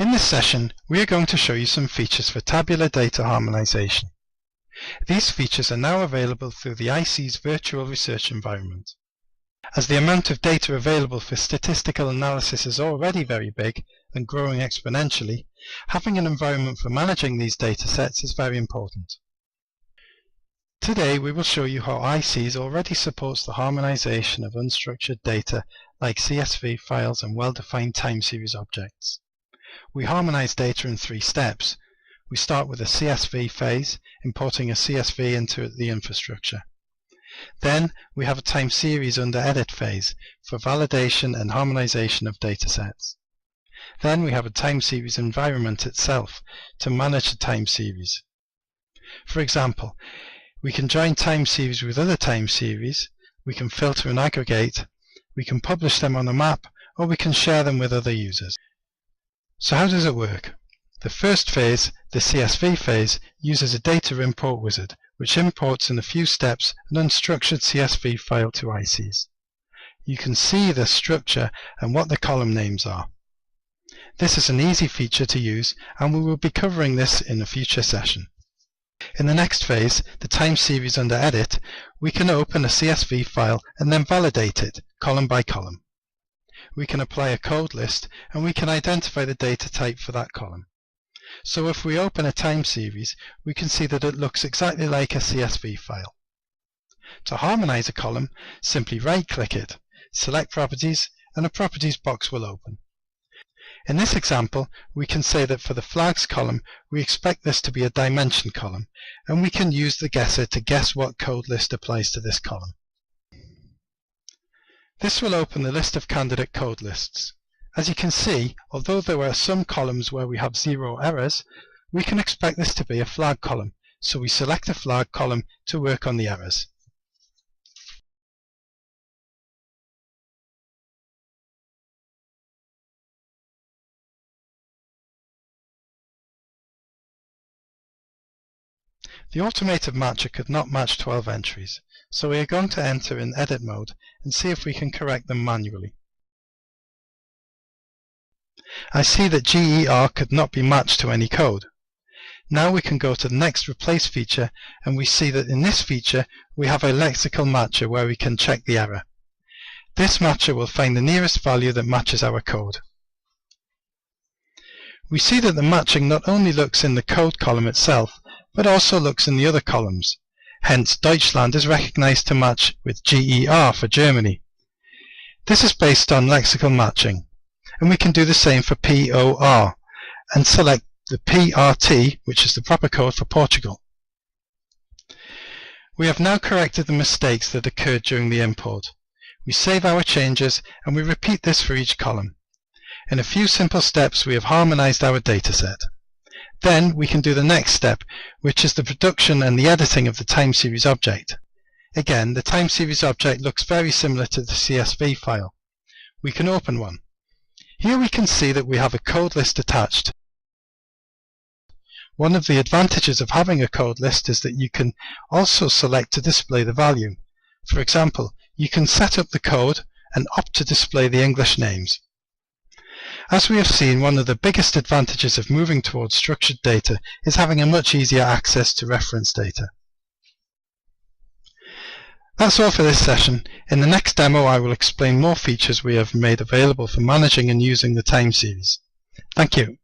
In this session, we are going to show you some features for tabular data harmonization. These features are now available through the ICIS virtual research environment. As the amount of data available for statistical analysis is already very big and growing exponentially, having an environment for managing these data sets is very important. Today we will show you how ICIS already supports the harmonization of unstructured data like CSV files and well-defined time series objects. We harmonize data in 3 steps. We start with a CSV phase, importing a CSV into the infrastructure. Then we have a time series under edit phase for validation and harmonization of datasets. Then we have a time series environment itself to manage the time series. For example, we can join time series with other time series, we can filter and aggregate, we can publish them on a map, or we can share them with other users. So how does it work? The first phase, the CSV phase, uses a data import wizard, which imports in a few steps an unstructured CSV file to ICIS. You can see the structure and what the column names are. This is an easy feature to use, and we will be covering this in a future session. In the next phase, the time series under edit, we can open a CSV file and then validate it, column by column. We can apply a code list and we can identify the data type for that column. So if we open a time series, we can see that it looks exactly like a CSV file. To harmonize a column, simply right-click it, select Properties, and a Properties box will open. In this example, we can say that for the flags column, we expect this to be a dimension column, and we can use the guesser to guess what code list applies to this column. This will open the list of candidate code lists. As you can see, although there are some columns where we have 0 errors, we can expect this to be a flag column, so we select a flag column to work on the errors. The automated matcher could not match 12 entries, so we are going to enter in edit mode and see if we can correct them manually. I see that GER could not be matched to any code. Now we can go to the next replace feature, and we see that in this feature we have a lexical matcher where we can check the error. This matcher will find the nearest value that matches our code. We see that the matching not only looks in the code column itself, but also looks in the other columns. Hence, Deutschland is recognized to match with GER for Germany. This is based on lexical matching, and we can do the same for POR, and select the PRT, which is the proper code for Portugal. We have now corrected the mistakes that occurred during the import. We save our changes, and we repeat this for each column. In a few simple steps, we have harmonized our dataset. Then we can do the next step, which is the production and the editing of the time series object. Again, the time series object looks very similar to the CSV file. We can open one. Here we can see that we have a code list attached. One of the advantages of having a code list is that you can also select to display the value. For example, you can set up the code and opt to display the English names. As we have seen, one of the biggest advantages of moving towards structured data is having a much easier access to reference data. That's all for this session. In the next demo, I will explain more features we have made available for managing and using the time series. Thank you.